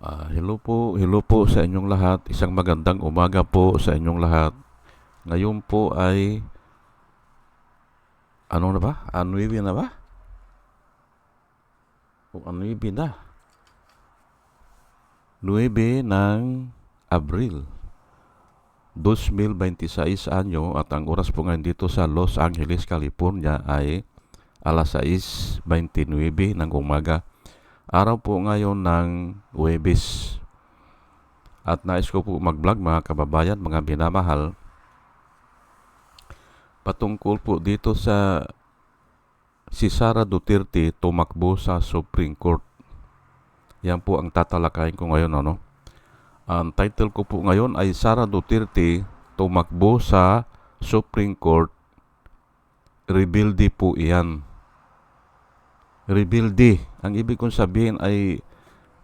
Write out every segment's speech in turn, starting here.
Hello po sa inyong lahat. Isang magandang umaga po sa inyong lahat. Ngayon po ay, ano na ba? Anuibi na ba? O anuibi na? 9 ng Abril 2026 anyo at ang oras po ngayon dito sa Los Angeles, California ay alas 6:29 ng umaga. Araw po ngayon ng Huwebes. At nais ko po mag-vlog mga kababayan, mga binamahal, patungkol po dito sa si Sara Duterte tumakbo sa Supreme Court. Yan po ang tatalakayin ko ngayon. Ang title ko po ngayon ay Sara Duterte tumakbo sa Supreme Court. Rebuildi po iyan. Rebuildi. Ang ibig kong sabihin ay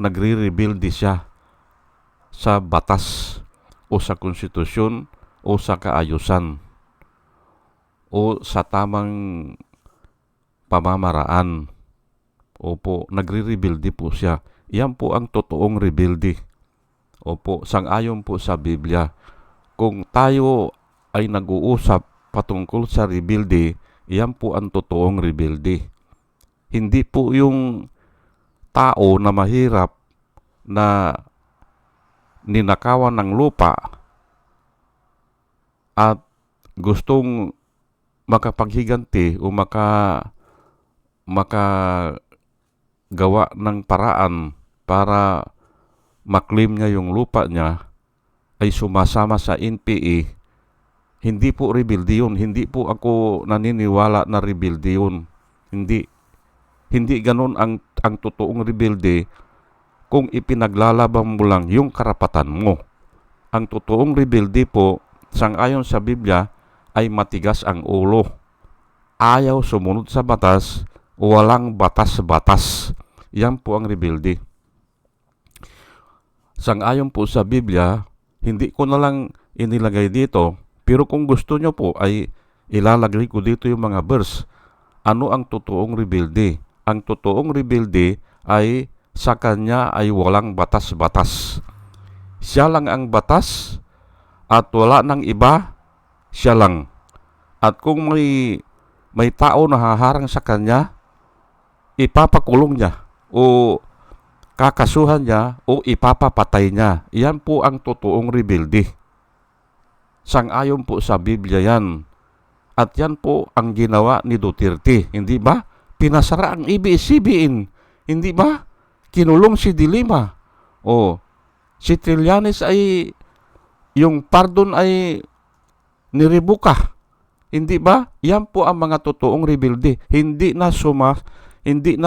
nagre-rebuildi siya sa batas o sa konstitusyon o sa kaayusan o sa tamang pamamaraan. Opo, nagre-rebuildi po siya. Yan po ang totoong rebuildi. Opo, sang-ayon po sa Biblia. Kung tayo ay nag-uusap patungkol sa rebuildi, yan po ang totoong rebuildi. Hindi po yung tao na mahirap na ninakawan ng lupa at gustong makapaghiganti o makagawa ng paraan para maklaim niya yung lupa niya ay sumasama sa NPA. Hindi po rebuildi yun. Hindi po ako naniniwala na rebuildi yun. Hindi ganun ang totoong rebuildi kung ipinaglalaban mo lang yung karapatan mo. Ang totoong rebuildi po, sang-ayon sa Biblia, ay matigas ang ulo. Ayaw sumunod sa batas, walang batas-batas. Yan po ang rebuildi. Sang-ayon po sa Biblia, hindi ko na lang inilagay dito, pero kung gusto nyo po ay ilalagay ko dito yung mga verse. Ano ang totoong rebuildi? Ang totoong rebuildi ay sa kanya ay walang batas-batas. Siya lang ang batas at wala nang iba, siya lang. At kung may tao na haharang sa kanya, ipapakulong niya o kakasuhan niya o ipapapatay niya. Yan po ang totoong rebuildi. Sang-ayon po sa Biblia yan. At yan po ang ginawa ni Duterte. Hindi ba? Pinasara ang ABS-CBN. Hindi ba? Kinulong si Dilima. O, si Trillanes ay, yung pardon ay nirebuka. Hindi ba? Yan po ang mga totoong rebuildi. Hindi na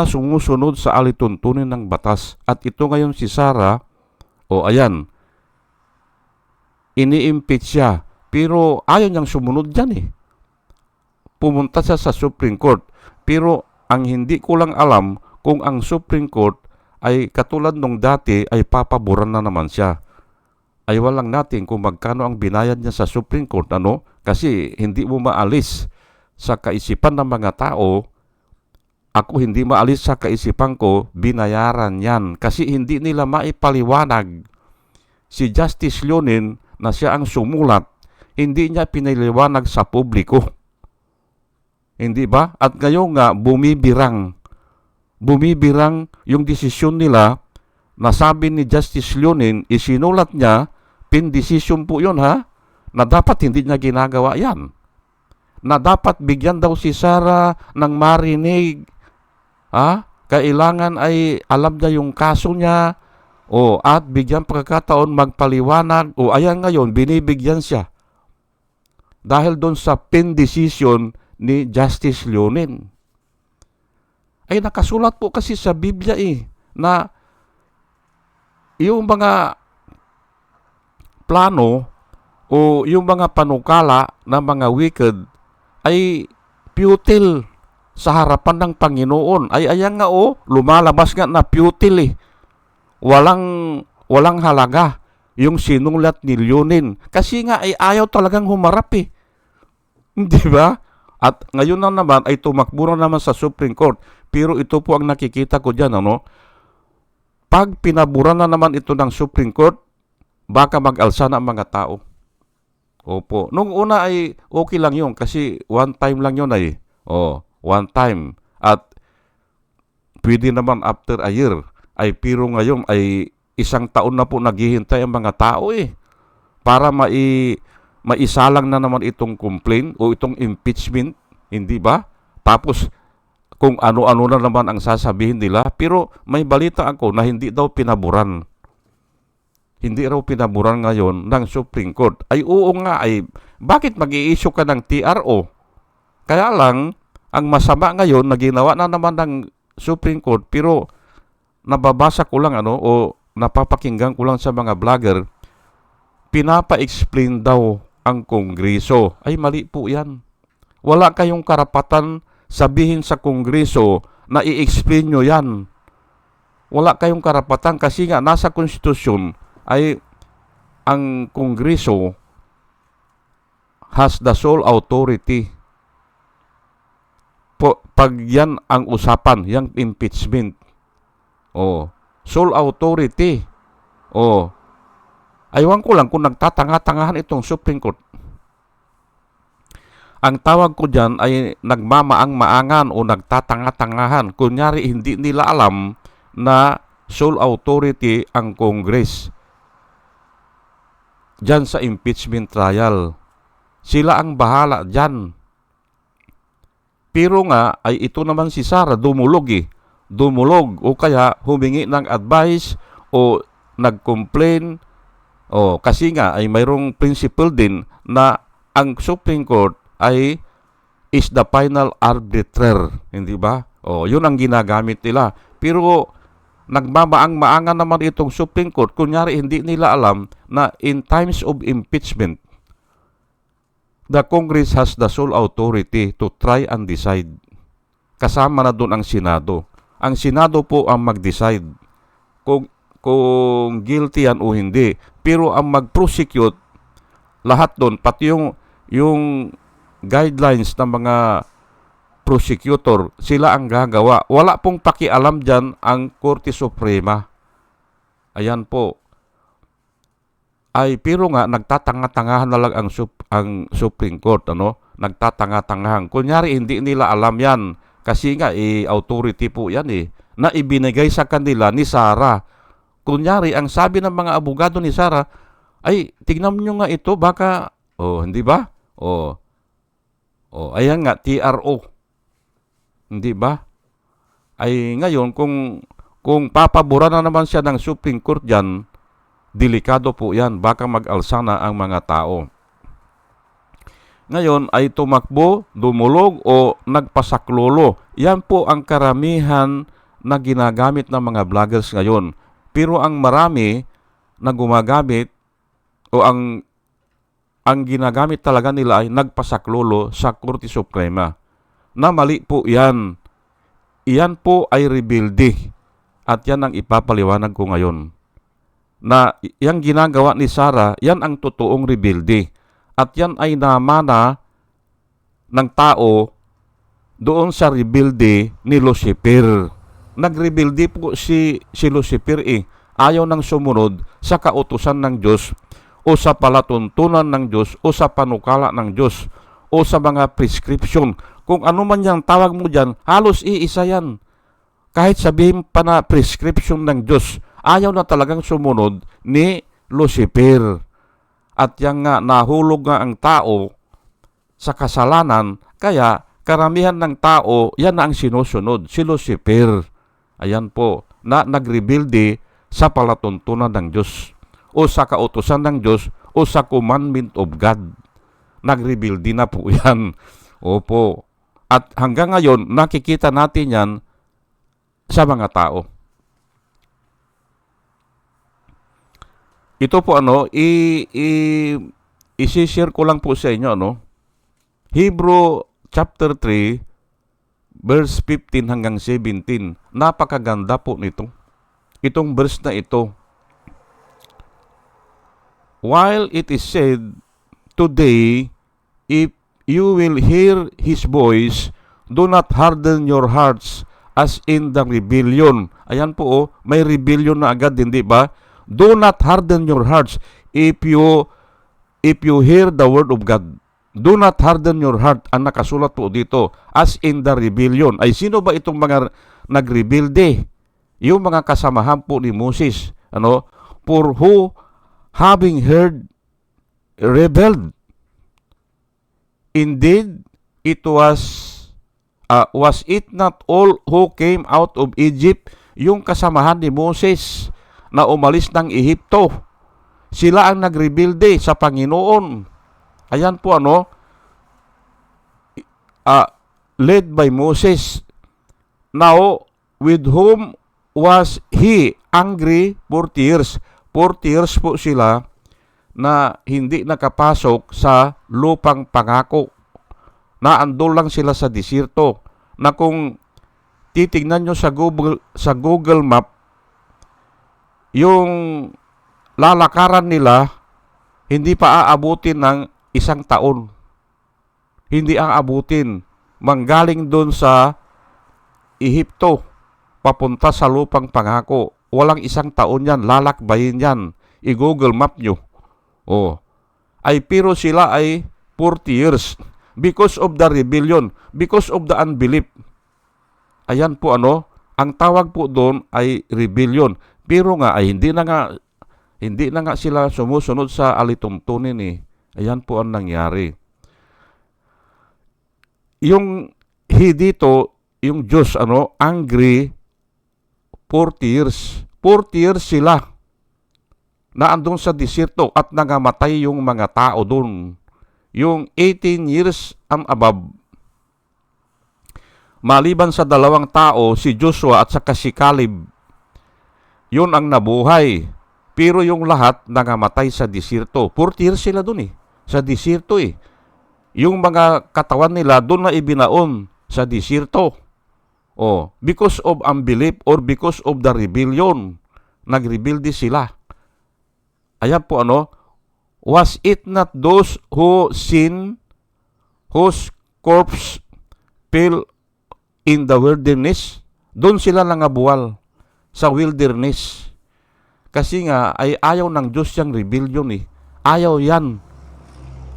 sumusunod sa alituntunin ng batas. At ito ngayon si Sara, ayan, ini-impeach siya. Pero ayaw niyang sumunod dyan eh. Pumunta siya sa Supreme Court. Pero ang hindi ko lang alam kung ang Supreme Court ay katulad nung dati ay papaboran na naman siya. Ay walang natin kung magkano ang binayad niya sa Supreme Court. Kasi hindi mo maalis sa kaisipan ng mga tao. Ako hindi maalis sa kaisipan ko, binayaran yan. Kasi hindi nila maipaliwanag. Si Justice Leonin na siya ang sumulat, hindi niya pinaliwanag sa publiko. Hindi ba? At ngayon nga, bumibirang yung desisyon nila na sabi ni Justice Leonin, isinulat niya, pin-decision po yun na dapat hindi niya ginagawa yan. Na dapat bigyan daw si Sara ng marinig. Kailangan ay alam niya yung kaso niya at bigyan pagkakataon magpaliwanag. Ayan ngayon, binibigyan siya. Dahil doon sa pin-decision ni Justice Leonin. Ay nakasulat po kasi sa Biblia na yung mga plano o yung mga panukala ng mga wicked ay futile sa harapan ng Panginoon. Ay ayan nga lumalabas nga na futile Walang halaga yung sinulat ni Leonin. Kasi nga ay ayaw talagang humarap Di ba? At ngayon na naman ay tumakbo na naman sa Supreme Court. Pero ito po ang nakikita ko dyan, Pag pinabura na naman ito ng Supreme Court, baka mag-alsa na ang mga tao. Opo. Nung una ay okay lang yun kasi one time lang yun ay. One time. At pwede naman after a year. Pero ngayon ay isang taon na po naghihintay ang mga tao para maisalang na naman itong complaint o itong impeachment. Hindi ba? Tapos kung ano-ano na naman ang sasabihin nila. Pero may balita ako na hindi daw pinaburan. Hindi raw pinaburan ngayon ng Supreme Court. Ay oo nga bakit mag-i-issue ka ng TRO? Kaya lang, ang masama ngayon na ginawa na naman ng Supreme Court, pero nababasa ko lang o napapakinggan ko lang sa mga vlogger, pinapa-explain daw ang Kongreso. Ay mali po yan. Wala kayong karapatan sabihin sa Kongreso na i-explain nyo yan. Wala kayong karapatan kasi nga nasa konstitusyon ay ang Kongreso has the sole authority. Pag yan ang usapan, yung impeachment. Sole authority. Aywan ko lang kung nagtatanga-tangahan itong Supreme Court. Ang tawag ko dyan ay nagmamaang-maangan o nagtatanga-tangahan. Kunyari, hindi nila alam na sole authority ang Congress dyan sa impeachment trial. Sila ang bahala dyan. Pero nga, ay ito naman si Sara, dumulog Dumulog o kaya humingi ng advice o nag-complain. Kasi nga, ay mayroong principle din na ang Supreme Court ay is the final arbiter. Hindi ba? Yun ang ginagamit nila. Pero nagmamaang-maangan naman itong Supreme Court. Kunyari, hindi nila alam na in times of impeachment, the Congress has the sole authority to try and decide. Kasama na doon ang Senado. Ang Senado po ang mag-decide kung guilty yan o hindi. Pero ang mag-prosecute, lahat doon, pati yung guidelines ng mga prosecutor, sila ang gagawa. Wala pong pakialam dyan ang Korte Suprema. Ayan po. Pero nga, nagtatanga-tangahan na lang ang Supreme Court, Nagtatanga-tangahan. Kunyari, hindi nila alam yan. Kasi nga, authority po yan, na ibinigay sa kanila ni Sara. Kunyari, ang sabi ng mga abogado ni Sara, tignan nyo nga ito, baka, hindi ba? Ayan nga, TRO. Hindi ba? Ngayon, kung papabura na naman siya ng Supreme Court dyan, delikado po yan. Baka mag-alsa na ang mga tao. Ngayon ay tumakbo, dumulog o nagpasaklolo. Yan po ang karamihan na ginagamit ng mga vloggers ngayon. Pero ang marami na gumagamit o ang ginagamit talaga nila ay nagpasaklolo sa Korte Suprema. Na mali po yan. Iyan po ay rebelde. At yan ang ipapaliwanag ko ngayon. Na yung ginagawa ni Sara, yan ang totoong rebelde. At yan ay namana ng tao doon sa rebelde ni Lucifer. Nagrebelde po si Lucifer Ayaw nang sumunod sa kautusan ng Diyos o sa palatuntunan ng Diyos o sa panukala ng Diyos o sa mga prescription. Kung ano man yung tawag mo dyan, halos iisa yan. Kahit sabihin pa na prescription ng Diyos, ayaw na talagang sumunod ni Lucifer. At yang nga, nahulog nga ang tao sa kasalanan, kaya karamihan ng tao, yan na ang sinusunod, si Lucifer. Ayan po, na nagrebelde sa palatuntunan ng Diyos o sa kautusan ng Diyos o sa commandment of God. Nagrebelde na po yan. Opo. At hanggang ngayon, nakikita natin yan sa mga tao. Ito po i-share ko lang po sa inyo Hebrew chapter 3 verse 15 hanggang 17. Napakaganda po nito. Itong verse na ito. While it is said, today, if you will hear His voice, do not harden your hearts as in the rebellion. Ayan po, may rebellion na agad, hindi ba? Do not harden your hearts if you hear the word of God. Do not harden your heart. Ang nakasulat po dito, as in the rebellion. Ay sino ba itong mga nagrebelde? Yung mga kasamahan po ni Moses. For who, having heard, rebelled. Indeed, it was it not all who came out of Egypt, yung kasamahan ni Moses na umalis ng Ehipto? Sila ang nagrebelde sa Panginoon. Ayan po led by Moses. Now, with whom was he angry 40 years? 40 years po sila na hindi nakapasok sa lupang pangako. Naandol lang sila sa desierto. Na kung titignan nyo sa Google Map, yung lalakaran nila, hindi pa aabutin ng 1 taon. Hindi ang abutin. Manggaling doon sa Ehipto, papunta sa lupang pangako. Walang 1 taon yan, lalakbayin yan. I-Google Map nyo. Pero sila ay 40 years because of the rebellion, because of the unbelief. Ayan po ang tawag po doon ay rebellion. Pero nga ay hindi na nga sila sumusunod sa alituntunin Ayan po ang nangyari. Yung dito, yung Diyos angry 40 years. 40 years sila na andun sa desierto at nangamatay yung mga tao doon. Yung 18 years and above. Maliban sa 2 tao, si Joshua at saka si Caleb, yun ang nabuhay. Pero yung lahat nangamatay sa desierto. 40 years sila doon sa desierto Yung mga katawan nila doon na ibinaon sa desierto. Because of unbelief or because of the rebellion. Nagrebelde sila. Ayan po was it not those who sin, whose corpse fell in the wilderness? Doon sila nangabuwal sa wilderness. Kasi nga ay ayaw ng Diyos yung rebellion Ayaw yan.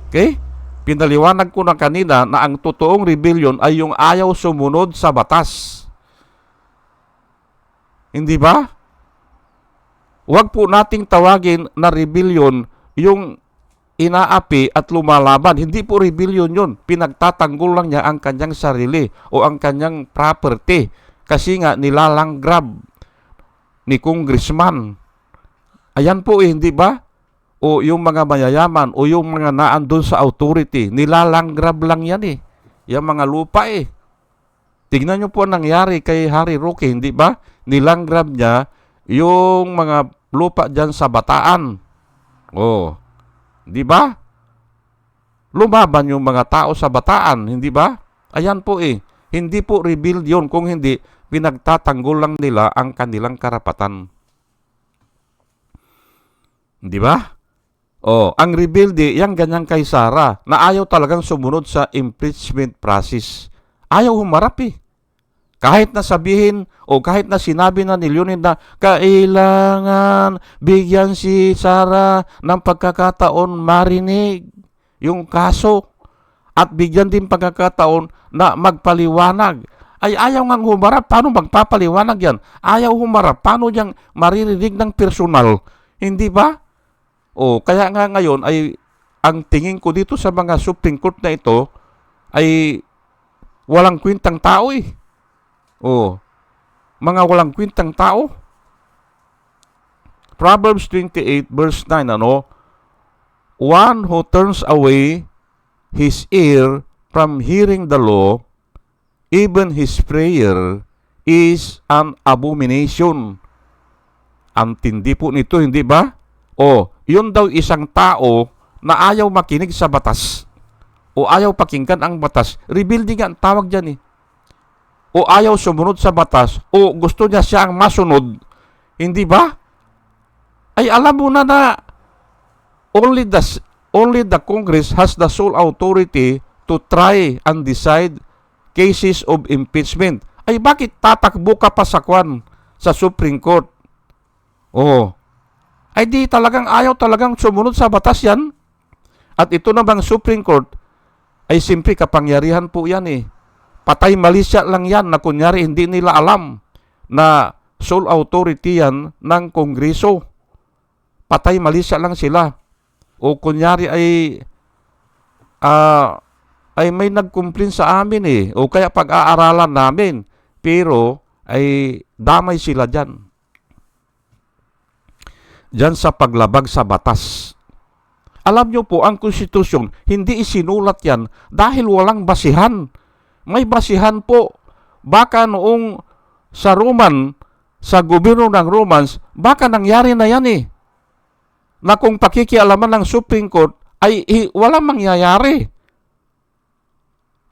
Okay? Pinaliwanag ko na kanina na ang totoong rebellion ay yung ayaw sumunod sa batas. Hindi ba? Huwag po nating tawagin na rebellion yung inaapi at lumalaban. Hindi po rebellion yun. Pinagtatanggol lang niya ang kanyang sarili o ang kanyang property. Kasi nga nilalang grab ni congressman. Ayan po hindi ba? O yung mga mayayaman o yung mga naandun sa authority. Nilalang grab lang yan Yung mga lupa Tignan nyo po ang nangyari kay Harry Roque, hindi ba? Nilang grab niya yung mga lupa dyan sa Bataan. Di ba? Lumaban yung mga tao sa Bataan, hindi ba? Ayan po Hindi po rebellion kung hindi pinagtatanggol lang nila ang kanilang karapatan. Di ba? Ang rebelde, yung ganyan kay Sarah, na ayaw talagang sumunod sa impeachment process. Ayaw humarap Kahit na sabihin o kahit na sinabi na ni Leonid na kailangan bigyan si Sarah ng pagkakataon marinig yung kaso at bigyan din pagkakataon na magpaliwanag. Ay ayaw ngang humarap. Paano magpapaliwanag yan? Ayaw humarap. Paano niyang maririnig ng personal? Hindi ba? Kaya nga ngayon ay ang tingin ko dito sa mga Supreme Court na ito ay walang kwintang tao mga walang kwintang tao. Proverbs 28 verse 9 One who turns away his ear from hearing the law, even his prayer is an abomination. Ang tindi po nito, hindi ba? Yun daw isang tao na ayaw makinig sa batas o ayaw pakinggan ang batas. Rebelde nga ang tawag dyan O ayaw sumunod sa batas o gusto niya siya ang masunod. Hindi ba? Ay alam mo na only the Congress has the sole authority to try and decide cases of impeachment. ay bakit tatakbo ka pa sa kwan sa Supreme Court? Oh, ay di talagang ayaw talagang sumunod sa batas yan. At ito namang Supreme Court ay simple kapangyarihan po yan eh. Patay malisya lang yan na kunyari hindi nila alam na sole authority yan ng Kongreso. Patay malisya lang sila. O kunyari ay may nag-complain sa amin eh. O kaya pag-aaralan namin. Pero ay damay sila dyan. Diyan sa paglabag sa batas. Alam nyo po, ang konstitusyon, hindi isinulat yan dahil walang basihan. May basihan po. Baka noong sa Roman, sa gobyerno ng Romans, baka nangyari na yan eh. Na kung pakikialaman ng Supreme Court, ay walang mangyayari.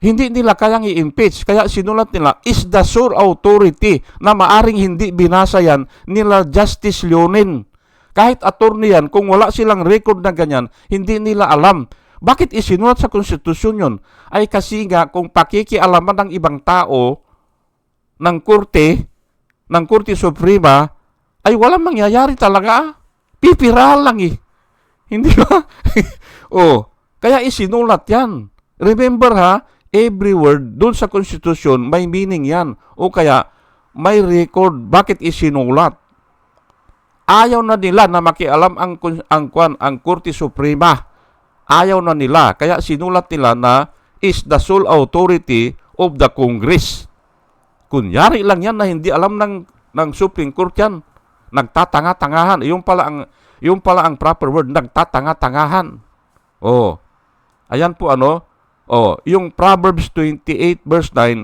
Hindi nila kayang i-impeach. Kaya sinulat nila, is the sole authority na maaring hindi binasa yan nila Justice Leonin. Kahit attorney yan, kung wala silang record na ganyan, hindi nila alam. Bakit isinulat sa konstitusyon yun? Ay kasi nga, kung pakikialaman ng ibang tao, ng Korte Suprema, ay walang mangyayari talaga. Pipirahan lang eh. Hindi ba? Kaya isinulat yan. Remember ha, every word doon sa konstitusyon, may meaning yan. O kaya, may record. Bakit isinulat? Ayaw na nila na makialam ang Korte Suprema. Ayaw na nila. Kaya sinulat nila na is the sole authority of the Congress. Kunyari lang yan na hindi alam ng Supreme Court yan. Nagtatanga-tangahan. Yung pala ang proper word, nagtatanga-tangahan. Ayan po yung Proverbs 28 verse 9,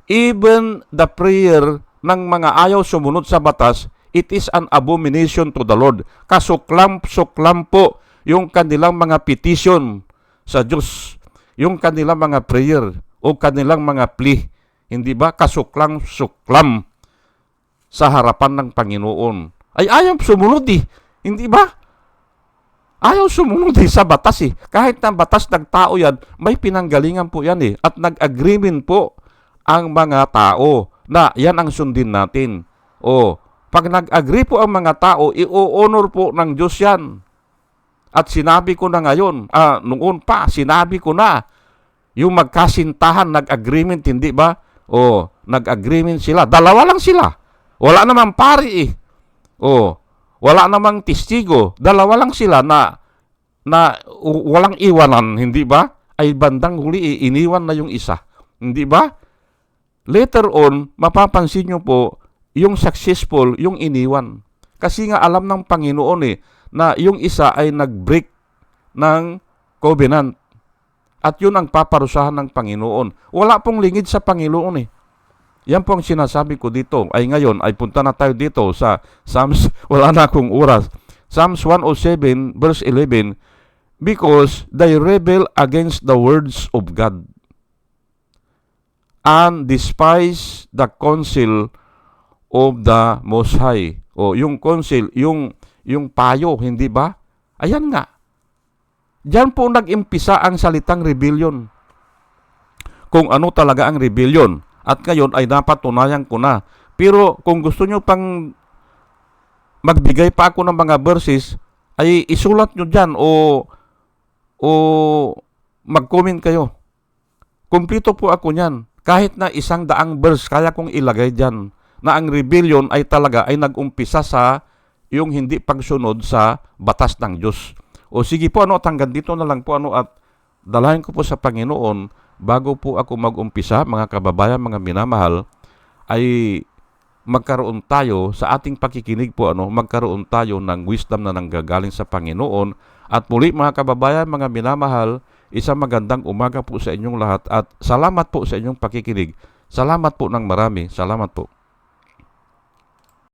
even the prayer ng mga ayaw sumunod sa batas, it is an abomination to the Lord. Kasuklam-suklam po yung kanilang mga petition sa Diyos. Yung kanilang mga prayer o kanilang mga plea. Hindi ba? Kasuklam-suklam sa harapan ng Panginoon. Ay ayaw sumunod eh. Hindi ba? Ayaw sumunod eh sa batas eh. Kahit na batas ng tao yan, may pinanggalingan po yan eh. At nag-agreement po ang mga tao na yan ang sundin natin. Pag nag-agree po ang mga tao, i-honor po ng Diyos yan. At sinabi ko na ngayon, noon pa, sinabi ko na, yung magkasintahan, nag-agreement, hindi ba? Nag-agreement sila. Dalawa lang sila. Wala namang pari eh. Wala namang testigo. Dalawa lang sila na walang iwanan, hindi ba? Ay bandang huli, iniwan na yung isa. Hindi ba? Later on, mapapansin nyo po, yung successful, yung iniwan. Kasi nga alam ng Panginoon na yung isa ay nag-break ng covenant. At yun ang paparusahan ng Panginoon. Wala pong lingid sa Panginoon Yan po ang sinasabi ko dito. Ay ngayon, ay punta na tayo dito sa Psalms, wala na akong oras. Psalms 107 verse 11, because they rebel against the words of God and despise the counsel of the Most High. Yung counsel, yung payo, hindi ba? Ayan nga. Diyan po nag-impisa ang salitang rebellion. Kung ano talaga ang rebellion. At ngayon ay napatunayan ko na. Pero kung gusto nyo pang magbigay pa ako ng mga verses, ay isulat nyo dyan o mag-comment kayo. Kumplito po ako niyan. Kahit na 100 verse, kaya kong ilagay dyan na ang rebellion ay talaga ay nag-umpisa sa yung hindi pagsunod sa batas ng Diyos. Sige po, hanggang dito na lang po at dalahin ko po sa Panginoon bago po ako mag-umpisa, mga kababayan, mga minamahal, ay magkaroon tayo sa ating pakikinig po, magkaroon tayo ng wisdom na nanggagaling sa Panginoon. At muli mga kababayan, mga minamahal, isang magandang umaga po sa inyong lahat at salamat po sa inyong pakikinig. Salamat po ng marami. Salamat po.